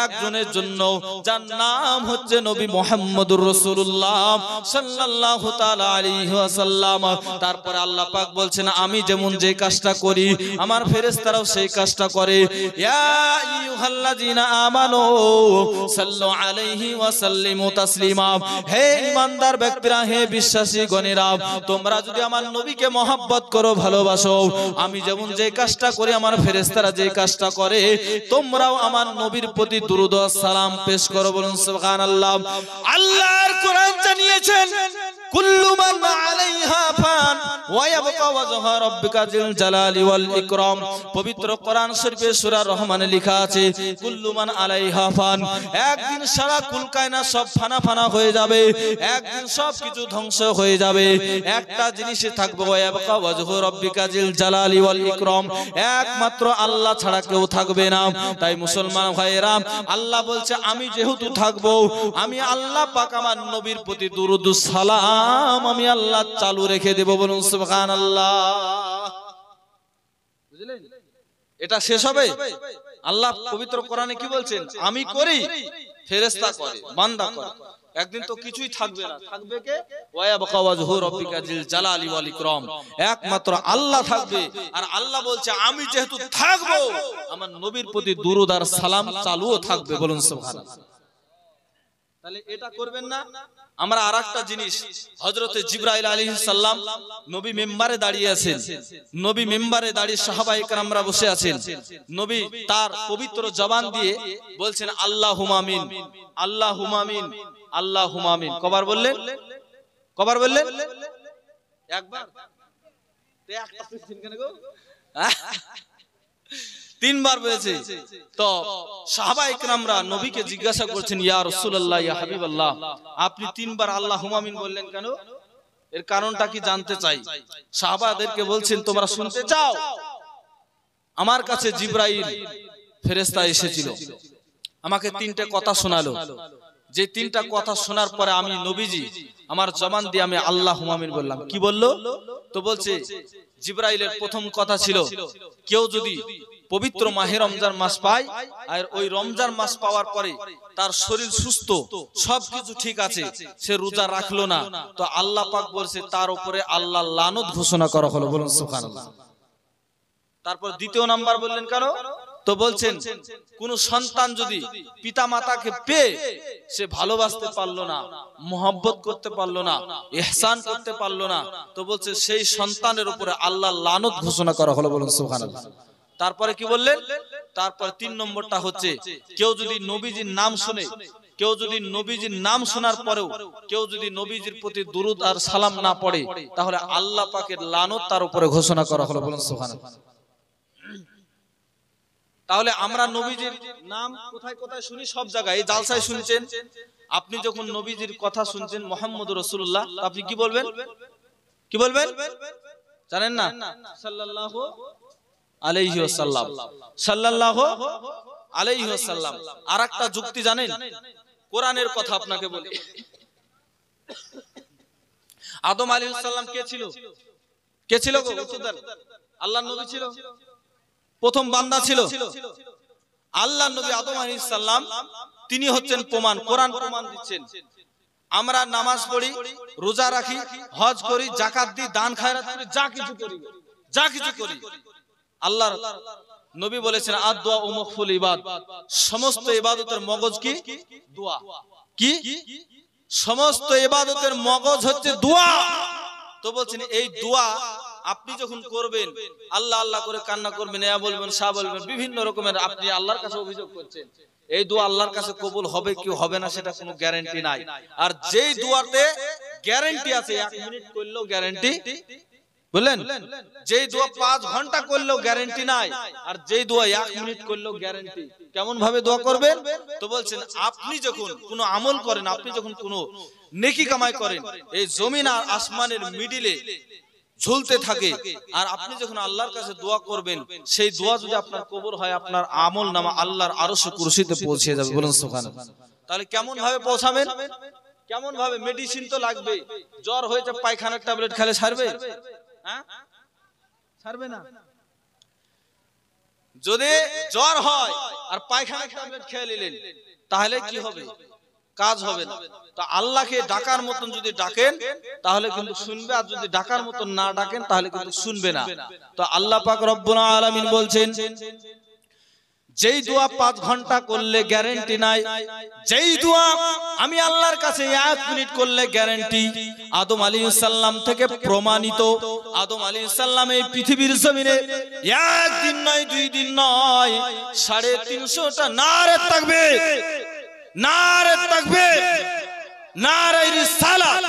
একজনের জন্য যার নাম হচ্ছে নবী মুহাম্মদুর রাসূলুল্লাহ সাল্লাল্লাহু তাআলা আলাইহি ওয়াসাল্লাম। তারপর আল্লাহ পাক বলছেন আমি যেমন যে কাজটা করি আমার ফেরেশতারাও সেই কাজটা করে। ইয়া আইয়ুহাল্লাযিনা আমানু সাল্লু আলাইহি ওয়া সাল্লিমু তাসলিমা হে ইমানদার ব্যক্তিরা হে বিশ্বাসী গণেরা তোমরা যদি আমার নবীকে মহব্বত করো ভালোবাসো আমি যেমন যে কাজটা করি আমার ফেরেশতারা যে কাজটা করে তোমরাও আমার নবীর প্রতি দুরূদ ও সালাম পেশ করো বলুন সুবহানাল্লাহ। আল্লাহর কোরআন জানিয়েছেন কুল্লু মান আলাইহা ফান ওয়া ইয়াবকা ওয়াজহু রাব্বিকা যিল জালালি ওয়াল ইকরাম। পবিত্র কোরআন শরীফে সূরা রহমানে লেখা আছে কুল্লু মান আলাইহা ফান একদিন সারা কুল কায়নাত সব ফানা ফানা হয়ে যাবে একদিন সব কিছু ধ্বংস হয়ে যাবে একটা জিনিসই থাকবে ওয়া ইয়াবকা ওয়াজহু রাব্বিকা যিল জালালি ওয়াল ইকরাম একমাত্র আল্লাহ ছাড়া কেউ থাকবে না। তাই মুসলমান ভাইরা আল্লাহ বলছে আমি যেহেতু থাকবো আমি আল্লাহ পাক আমার নবীর প্রতি দুরূদ ও সালাম আমি আল্লাহ চালু রেখে দেব বলুন সুবহানাল্লাহ। বুঝলেন এটা শেষ হবে। আল্লাহ পবিত্র কোরআনে কি বলছেন আমি করি ফেরেশতা করে বান্দা করে একদিন তো কিছুই থাকবে না থাকবে কে ওয়া ইয়াবকা ওয়াজহু রাব্বিকা যিল জালালি ওয়াল ইকরাম একমাত্র আল্লাহ থাকবে। আর আল্লাহ বলছে আমি যেহেতু থাকবো আমার নবীর প্রতি দুরূদ আর সালাম চালুও থাকবে বলুন সুবহানাল্লাহ। তাহলে এটা করবেন না। আমরা আরেকটা জিনিস হযরতে জিবরাইল আলাইহিস সালাম নবী মিম্বারে দাঁড়িয়ে আছেন নবী মিম্বারে দাঁড়িয়ে সাহাবায়ে কেরামরা বসে আছেন নবী তার পবিত্র জবান দিয়ে বলছেন আল্লাহুম্মা আমিন আল্লাহুম্মা আমিন আল্লাহুম্মা আমিন কবার বললেন একবার তে একটা সিন কেন গো তিনবার বলেছে। তো সাহাবায়ে কেরামরা নবীকে জিজ্ঞাসা করছেন ইয়া রাসূলুল্লাহ ইয়া হাবিবাল্লাহ আপনি তিনবার আল্লাহুম্মা আমিন বললেন কেন এর কারণটা কি জানতে চাই। সাহাবাদেরকে বলছেন তোমরা শুনতে চাও আমার কাছে জিবরাইল ফেরেশতা এসেছিল আমাকে তিনটা কথা শোনালো যে তিনটা কথা শোনার পরে আমি নবীজি আমার জবান দিয়ে আমি আল্লাহুম্মা আমিন বললাম। কি বললো তো বলছে জিবরাইলের প্রথম কথা ছিল কেউ যদি পবিত্র মাহে রমজান মাস পায় আর ওই রমজান মাস পাওয়ার পরে তার শরীর সুস্থ সবকিছু ঠিক আছে সে রোজা রাখলো না তো আল্লাহ পাক বলছে তার উপরে আল্লাহ লানত ঘোষণা করা হলো বলুন সুবহানাল্লাহ। তারপর দ্বিতীয় নাম্বার বললেন কেন তো বলছেন কোন সন্তান যদি পিতামাতাকে পেয়ে সে ভালোবাসতে পারলো না মহব্বত করতে পারলো না ইহসান করতে পারলো না তো বলছে সেই সন্তানের উপরে আল্লাহ লানত ঘোষণা করা হলো বলুন সুবহানাল্লাহ। তারপরে কি বললেন তারপর তিন নম্বরটা হচ্ছে কেউ যদি নবীজির নাম শুনে কেউ যদি নবীজির নাম শোনার পরেও কেউ যদি নবীজির প্রতি দুরূদ আর সালাম না পড়ে তাহলে আল্লাহ পাকের লানত তার উপরে ঘোষণা করা হলো বলুন সুবহানাল্লাহ। তাহলে আমরা নবীজির নাম কোথায় কোথায় শুনি সব জায়গায় এই জালসায় শুনছেন আপনি যখন নবীজির কথা শুনছেন মুহাম্মদুর রাসূলুল্লাহ আপনি কি বলবেন জানেন না সাল্লাল্লাহু আলাইহি ওয়াসাল্লাম সাল্লাল্লাহু আলাইহি ওয়াসাল্লাম। আরেকটা যুক্তি জানেন কোরআনের কথা আপনাকে বলি আদম আলাইহিস সালাম কে ছিল গো আল্লাহর নবী ছিল প্রথম বান্দা ছিল আল্লাহর নবী আদম আলাইহিস সালাম তিনি হচ্ছেন প্রমাণ কোরআন প্রমাণ দিচ্ছেন। আমরা নামাজ পড়ি রোজা রাখি হজ করি যাকাত দিই দান খায়রাত করি যা কিছু করি আল্লাহর নবী বলেছেন আদ-দুআ মুখফুল ইবাদ সমস্ত ইবাদতের মগজ কি দোয়া কি সমস্ত ইবাদতের মগজ হচ্ছে দোয়া। তো বলছেন এই দোয়া আপনি যখন করবেন আল্লাহ আল্লাহ করে কান্না করবেন ইয়া বলবেন শাহ বলবেন বিভিন্ন রকমের আপনি আল্লাহর কাছে অভিযোগ করছেন এই দোয়া আল্লাহর কাছে কবুল হবে কি হবে না সেটা কোনো গ্যারান্টি নাই। আর যেই দোয়াতে গ্যারান্টি আছে 1 মিনিট করলেও গ্যারান্টি বললেন যেই দোয়া 5 ঘন্টা করলেও গ্যারান্টি নাই আর যেই দোয়া 1 মিনিট করলেও গ্যারান্টি। কেমন ভাবে দোয়া করবেন তো বলছেন আপনি যখন কোনো আমল করেন আপনি যখন কোনো নেকি কামাই করেন এই জমিন আর আসমানের মিডিলে ঝুলতে থাকে আর আপনি যখন আল্লাহর কাছে দোয়া করবেন সেই দোয়া যদি আপনার কবুল হয় আপনার আমল নামা আল্লাহর আরশে কুরসিতে পৌঁছে যাবে বলুন সুবহানাল্লাহ। তাহলে কেমন ভাবে পৌঁছাবেন কেমন ভাবে? মেডিসিন তো লাগবে। জ্বর হয়েছে, পায়খানার ট্যাবলেট খেলে সারবে? হ্যাঁ, সারবে না। যদি জ্বর হয় আর পায়খানার ট্যাবলেট খেয়ে নিলেন, তাহলে কি হবে? কাজ হবে না। তো আল্লাহকে ডাকার মতন যদি ডাকেন তাহলে কিন্তু শুনবে, আর যদি ডাকার মতন না ডাকেন তাহলে কিন্তু শুনবে না। তো আল্লাহ পাক রব্বুল আলামিন বলছেন, যেই দোয়া 5 ঘন্টা করলে গ্যারান্টি নাই, যেই দোয়া আমি আল্লাহর কাছে 1 মিনিট করলে গ্যারান্টি। আদম আলাইহিস সালাম থেকে প্রমাণিত, আদম আলাইহিস সালাম এই পৃথিবীর জমিনে 1 দিন নয় 2 দিন নয় 350টা নারে তাকবীর, নারে তাকবীর, নারে রিসালাত,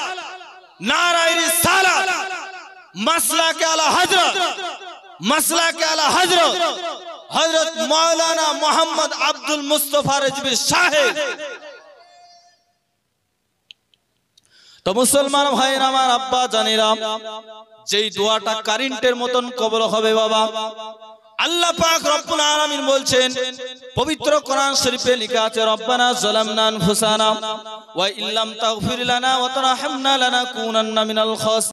নারে রিসালাত, মাসলাকে আলা হযরত, মাসলাকে আলা হযরত হযরত মাওলানা মোহাম্মদ আব্দুল মুস্তাফা রিজভী সাহেব। তো মুসলমান ভাইরা আমার, আব্বা জানেরা, যেই দোয়াটা কারেন্টের মতন কবুল হবে বাবা, আল্লাহ পাক রব্বুল আলামিন বলছেন, পবিত্র কোরআন শরীফে লেখা আছে, রব্বানা যালামনা আনফুসানা ওয়া ইল্লাম তাগফির লানা ওয়া তারহামনা লানাকুনান্না মিনাল খাসিরিন।